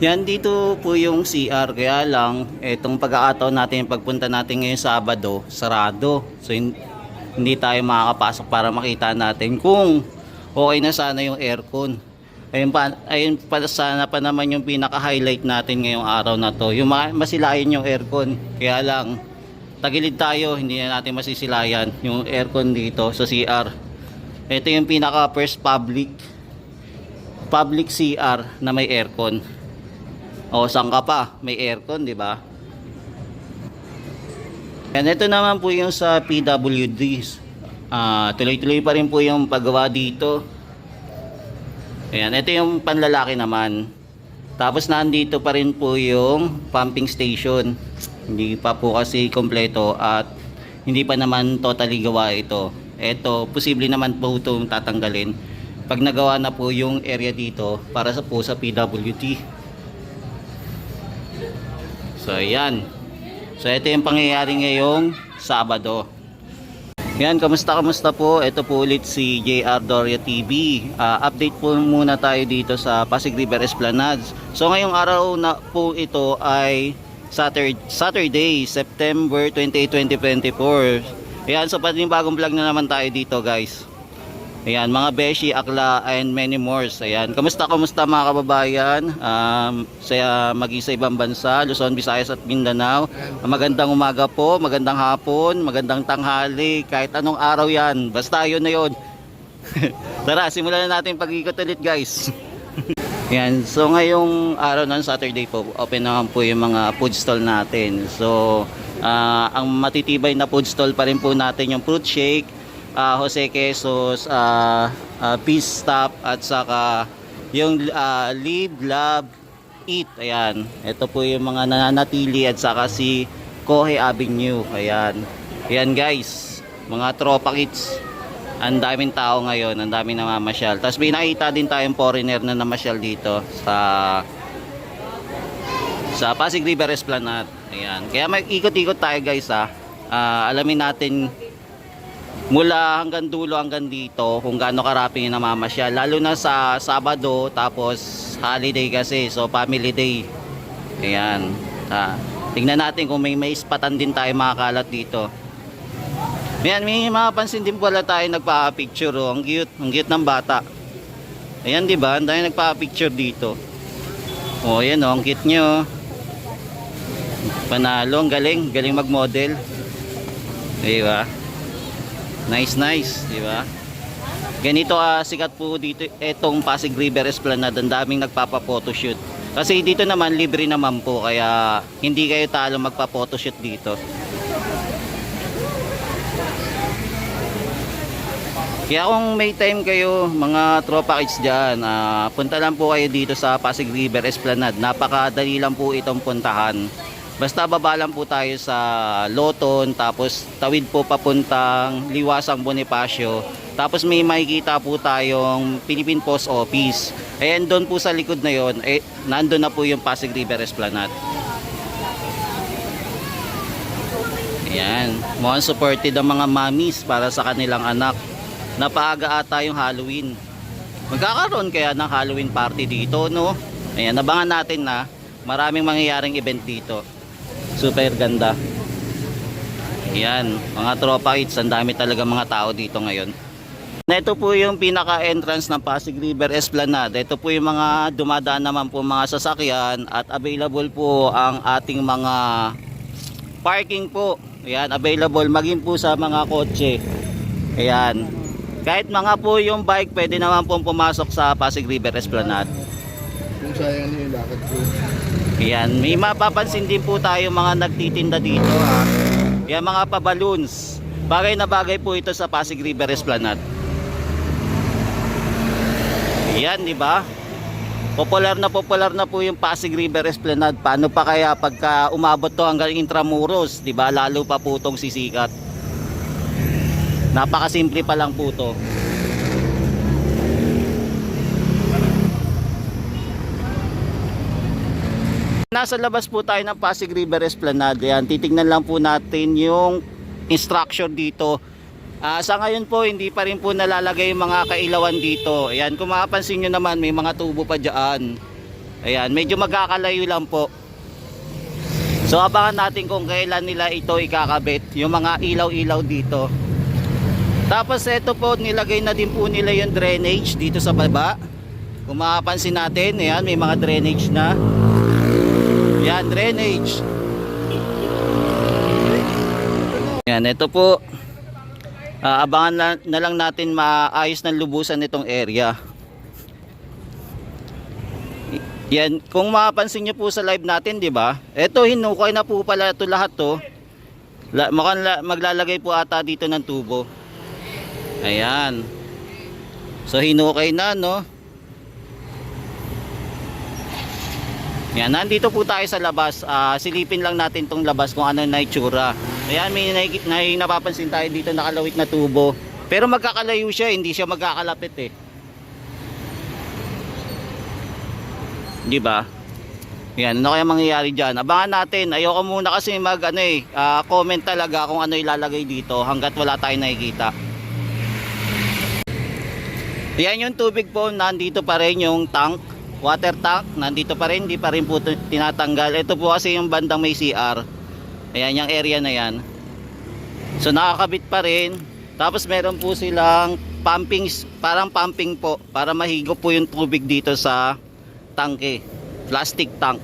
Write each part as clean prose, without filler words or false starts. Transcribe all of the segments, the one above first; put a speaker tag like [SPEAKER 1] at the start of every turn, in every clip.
[SPEAKER 1] Yan dito po yung CR, kaya lang itong pagkakataon natin, pagpunta natin ngayong Sabado, sarado. So hindi tayo makakapasok para makita natin kung okay na sana yung aircon. Ayun pa sana pa naman yung pinaka-highlight natin ngayong araw na to. Yung masilayan yung aircon. Kaya lang tagilid tayo, hindi na natin masisilayan yung aircon dito sa CR. Ito yung pinaka first public CR na may aircon. O saan ka pa? May aircon, di ba? And ito naman po yung sa PWD. Tuloy-tuloy pa rin po yung paggawa dito. Ayan, ito yung panlalaki naman. Tapos nandito pa rin po yung pumping station. Hindi pa po kasi kompleto at hindi pa naman totally gawa ito. Ito, posible naman po itong tatanggalin pag nagawa na po yung area dito para sa PWD. So ayan. So ito yung pangyayari ngayong Sabado. Yan, kamusta po? Ito po ulit si JR Doria TV. Update po muna tayo dito sa Pasig River Esplanade. So ngayong araw na po ito ay Saturday, September 28, 2024. Ayan, so bagong vlog na naman tayo dito, guys. Ayan, mga beshi, akla, and many more. Ayan, kamusta mga kababayan? Sa mag-isa ibang bansa, Luzon, Visayas at Mindanao. Magandang umaga po, magandang hapon, magandang tanghali, kahit anong araw yan. Basta yun na yun. Tara, simulan na natin pag-ikot ulit, guys. Ayan, so ngayong araw ng Saturday po, open naman po yung mga food stall natin. So, ang matitibay na food stall pa rin po natin yung fruit shake, Jose Quesos, Peace Stop, at saka yung Live, Love, Eat. Ayan, ito po yung mga nananatili, at saka si Cohe Avenue. Ayan, ayan guys, mga tropa kids. Ang daming tao ngayon, ang daming namamasyal. Tapos may nakita din tayong foreigner na namasyal dito sa Pasig River Esplanade. Ayan, kaya mag-ikot-ikot tayo, guys, alamin natin mula hanggang dulo hanggang dito kung gaano karami yung namamasyal, lalo na sa Sabado, tapos holiday kasi, so family day. Ayan, tingnan natin kung may ispatan din tayo makakalat dito. Ayan, may mapapansin din pala tayo nagpa-picture, oh. Ang cute ng bata. Ayan, di ba? Ang dami nagpa-picture dito. Oh, ayan, oh, ang cute nyo. Panalo, ang galing mag-model. Di ba? Nice, di ba? Ganito sikat po dito etong Pasig River Esplanade. Ang daming nagpapa-photoshoot. Kasi dito naman libre naman po, kaya hindi kayo talo magpa-photoshoot dito. Kaya kung may time kayo, mga tropa kids dyan, punta lang po kayo dito sa Pasig River Esplanade. Napakadali lang po itong puntahan. Basta baba lang po tayo sa Loton, tapos tawid po papuntang Liwasang Bonifacio. Tapos may makikita po tayong Philippine Post Office. Ayan, doon po sa likod na yon, nandun na po yung Pasig River Esplanade. Ayan, mukhang supported ang mga mommies para sa kanilang anak. Napaaga ata yung Halloween. Magkakaroon kaya ng Halloween party dito, no? Ayan, abangan natin na maraming mangyayaring event dito. Super ganda. Ayan, mga tropa kids, ang dami talaga mga tao dito ngayon. Ito po yung pinaka-entrance ng Pasig River Esplanade. Ito po yung mga dumadaan naman po mga sasakyan, at available po ang ating mga parking po. Ayan, available maging po sa mga kotse. Ayan. Kahit mga po yung bike, pwede naman pong pumasok sa Pasig River Esplanade.
[SPEAKER 2] Kung sayang nyo yung lakad ko.
[SPEAKER 1] Ayan, may mapapansin din po tayo mga nagtitinda dito, Ayan, mga pa-balloons. Bagay na bagay po ito sa Pasig River Esplanade. Ayan, di ba? Popular na po yung Pasig River Esplanade. Paano pa kaya pagka umabot to hanggang Intramuros, di ba? Lalo pa po itong sisikat. Napakasimple pa lang po to. Nasa labas po tayo ng Pasig River Esplanade. Yan, titingnan lang po natin yung instruction dito. Sa ngayon po, hindi pa rin po nalalagay yung mga kailawan dito. Ayan, kung mapapansin nyo naman, may mga tubo pa dyan. Ayan, medyo magkakalayo lang po. So abangan natin kung kailan nila ito ikakabit, yung mga ilaw-ilaw dito. Tapos ito po, nilagay na din po nila yung drainage dito sa baba. Kung mapapansin natin, ayan, may mga drainage na. Ayan, drainage. Ayan, ito po. Abangan na lang natin maayos ng lubusan itong area. Yan, kung mapapansin niyo po sa live natin, 'di ba? Ito hinukay na po pala ito lahat 'to. Mukhang maglalagay po ata dito ng tubo. Ayan. So hinukay na, no? Yan, nandito po tayo sa labas. Silipin lang natin tong labas kung ano na itsura. Ayan, may napapansin tayo dito nakalawit na tubo. Pero magkakalayo siya, hindi siya magkakalapit eh. Di ba? Yan, ano kaya mangyayari diyan? Abangan natin. Ayoko muna kasi comment talaga kung ano ilalagay dito hangga't wala tayong nakikita. Yan yung tubig po, nandito pa rin yung tank, water tank, nandito pa rin, hindi pa rin po tinatanggal. Ito po kasi yung bandang may CR. Ayan, yung area na yan. So nakakabit pa rin. Tapos meron po silang pumping, parang pumping po, para mahigop po yung tubig dito sa tangke, plastic tank.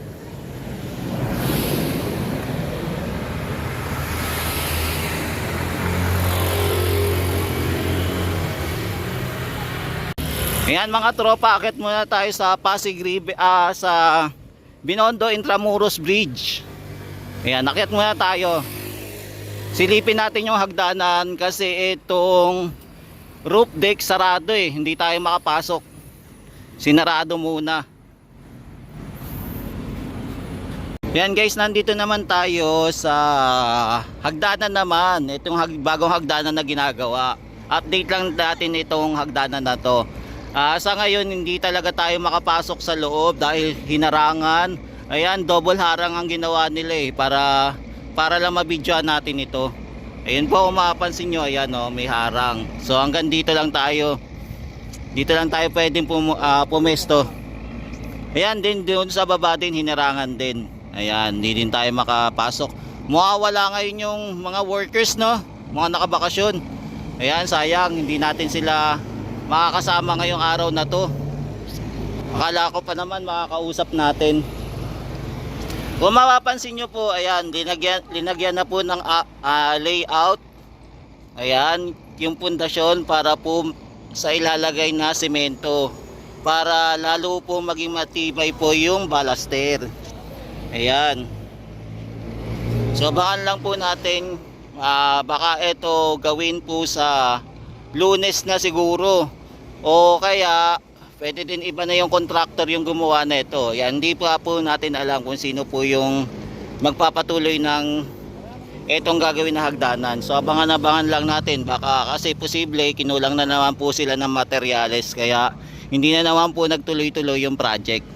[SPEAKER 1] Ayan mga tropa, akit muna tayo sa Pasig River, sa Binondo Intramuros Bridge. Ayan, akit muna tayo. Silipin natin yung hagdanan kasi itong roof deck sarado eh, hindi tayo makapasok. Sinarado muna. Yan guys, nandito naman tayo sa hagdanan naman. Itong bagong hagdanan na ginagawa. Update lang natin itong hagdanan na to. Sa ngayon hindi talaga tayo makapasok sa loob dahil hinarangan. Ayan, double harang ang ginawa nila eh, para lang mabidyoan natin ito. Ayun po, kung mapapansin nyo, ayan oh, may harang. So hanggang dito lang tayo. Dito lang tayo pwedeng pumesto. Ayan din, doon sa baba din hinarangan din. Ayan, hindi din tayo makapasok. Mawawala ngayon yung mga workers, no? Mga nakabakasyon. Ayan, sayang, hindi natin sila makakasama ngayong araw na to. Akala ko pa naman makakausap natin. Kung mapapansin nyo po, ayan, linagyan na po ng layout. Ayan, yung pundasyon para po sa ilalagay na semento. Para lalo po maging matibay po yung balaster. Ayan. So baka lang po natin, baka ito gawin po sa Lunes na siguro. O kaya pwede din iba na yung contractor yung gumawa na ito. Yan, hindi pa po natin alam kung sino po yung magpapatuloy ng itong gagawin na hagdanan. So abangan lang natin, baka kasi posible kinulang na naman po sila ng materyales, kaya hindi na naman po nagtuloy-tuloy yung project.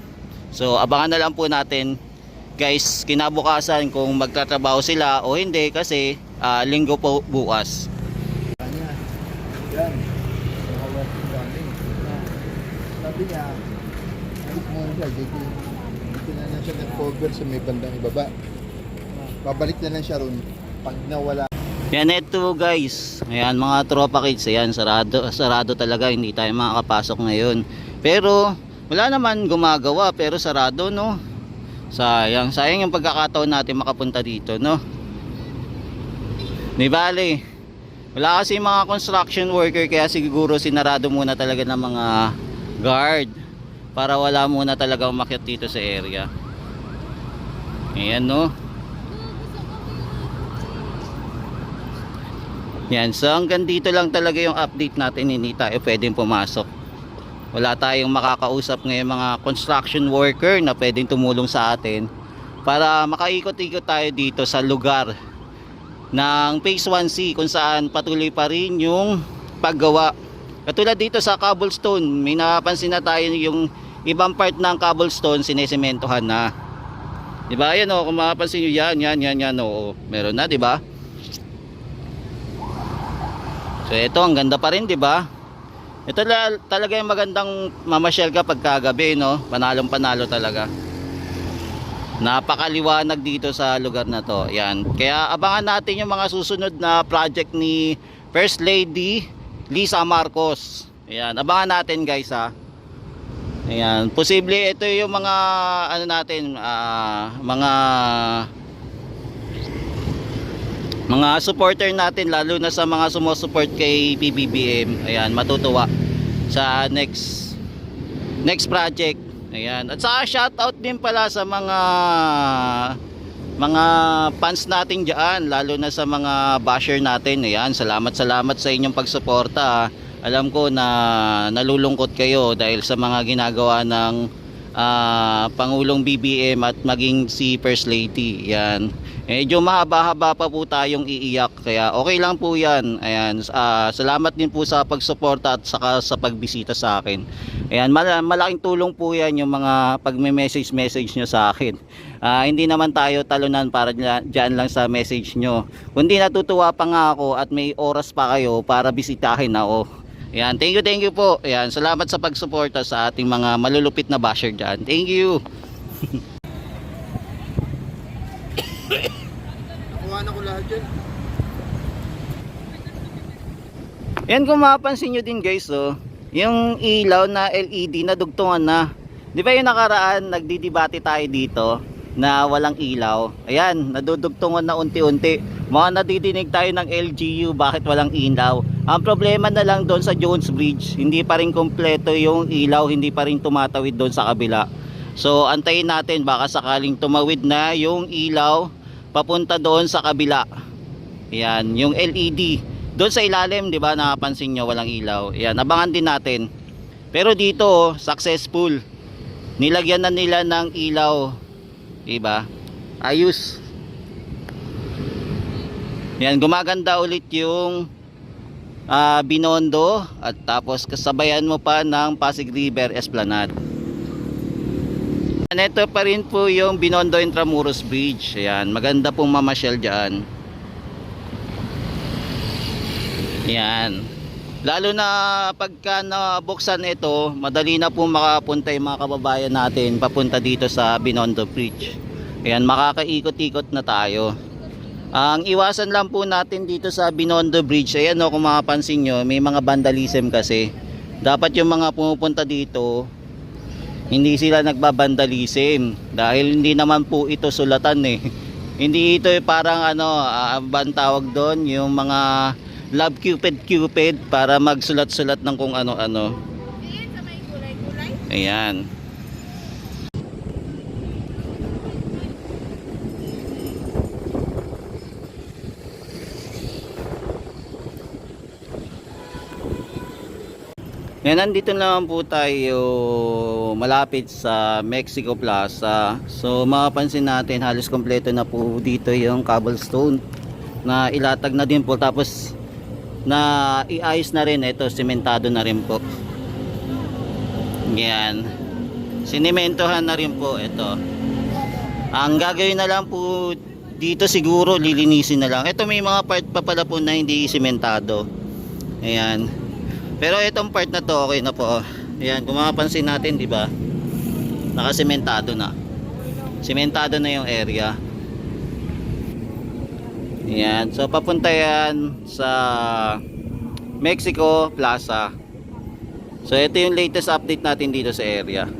[SPEAKER 1] So abangan na lang po natin guys kinabukasan kung magtatrabaho sila o hindi, kasi linggo po bukas.
[SPEAKER 2] Yan. Nakaworking kami. Sabi niya, alis mo siya, dito na lang siya nag-cover sa may bandang ibaba. Babalik na lang siya ron pag nawala.
[SPEAKER 1] Yan, ito guys, ayan mga tropa kids, ayan sarado talaga, hindi tayo makakapasok ngayon. Pero wala naman gumagawa, pero sarado, no? Sayang yung pagkakataon natin makapunta dito, no? Di bale, wala kasi mga construction worker, kaya siguro sinarado muna talaga ng mga guard para wala muna talaga umakyat dito sa area. Ayan, no? Yan, so hanggang dito lang talaga yung update natin, hindi tayo pwedeng pumasok. Wala tayong makakausap ngayon mga construction worker na pwedeng tumulong sa atin para makaikot-ikot tayo dito sa lugar ng Phase 1C kung saan patuloy pa rin yung paggawa. Katulad dito sa cobblestone, may napansin na tayo yung ibang part ng cobblestone sinesementohan na. Diba? Yan o, kung mapapansin nyo, yan o, meron na, diba? So ito, ang ganda pa rin, diba? Ito talaga yung magandang mamasyal ka pagkagabi, no? Panalong panalo talaga. Napakaliwanag dito sa lugar na to. Yan. Kaya abangan natin yung mga susunod na project ni First Lady Lisa Marcos. Ayan, abangan natin guys ha. Ayan, posible ito yung mga ano natin, mga supporter natin, lalo na sa mga sumusupport kay PBBM. Ayan, matutuwa sa next project. Ayan, at saka shoutout din pala sa mga fans natin diyan, lalo na sa mga basher natin. Ayan, salamat sa inyong pagsuporta. Alam ko na nalulungkot kayo dahil sa mga ginagawa ng Pangulong BBM at maging si First Lady. Yan. Medyo mahaba-haba pa po tayong iiyak, kaya okay lang po yan. Ayan, salamat din po sa pagsuporta at saka sa pagbisita sa akin. Ayan, malaking tulong po yan yung mga pagme-message nyo sa akin. Hindi naman tayo talunan para dyan lang sa message nyo, kundi natutuwa pa nga ako at may oras pa kayo para bisitahin ako. Ayan, thank you po. Ayan, salamat sa pagsuporta sa ating mga malulupit na basher dyan. Thank you.
[SPEAKER 2] Nakuha na ko lahat dyan.
[SPEAKER 1] Yan, kung mapapansin nyo din guys, oh, yung ilaw na LED na dugtungan na. Di ba yung nakaraan nagdidebate tayo dito na walang ilaw? Ayan, nadudugtungan na unti-unti. Mga nadidinig tayo ng LGU, bakit walang ilaw? Ang problema na lang doon sa Jones Bridge, hindi pa rin kompleto yung ilaw, hindi pa rin tumatawid doon sa kabila. So antayin natin, baka sakaling tumawid na yung ilaw papunta doon sa kabila. Ayan, yung LED doon sa ilalim, di ba, nakapansin nyo walang ilaw. Ayan, abangan din natin. Pero dito, oh, successful. Nilagyan na nila ng ilaw, di ba? Ayos. Ayan, gumaganda ulit yung Binondo, at tapos kasabayan mo pa ng Pasig River Esplanade. Ito pa rin po yung Binondo Intramuros Bridge. Ayan, maganda pong mamasyal dyan. Ayan, lalo na pagka nabuksan ito, madali na po makapunta yung mga kababayan natin papunta dito sa Binondo Bridge. Ayan, makakaikot-ikot na tayo. Ang iwasan lang po natin dito sa Binondo Bridge, ayan o, kung makapansin nyo, may mga vandalism kasi. Dapat yung mga pumupunta dito, hindi sila nagbabandalism. Dahil hindi naman po ito sulatan eh. Hindi ito parang ano, bang tawag doon, yung mga love cupid para magsulat-sulat ng kung ano-ano. Ayan. Yan, nandito naman po tayo malapit sa Mexico Plaza. So mapapansin natin halos kompleto na po dito yung cobblestone na ilatag na din po, tapos na iayos na rin, ito sementado na rin po. Yan, sinementohan na rin po ito. Ang gagawin na lang po dito siguro lilinisin na lang. Ito may mga part pa pala po na hindi sementado. Ayan. Pero itong part na to okay na po. Ayan, kung mapapansin natin, di ba? Nakasementado na. Sementado na yung area. Ayan, so papunta yan sa Mexico Plaza. So ito yung latest update natin dito sa area.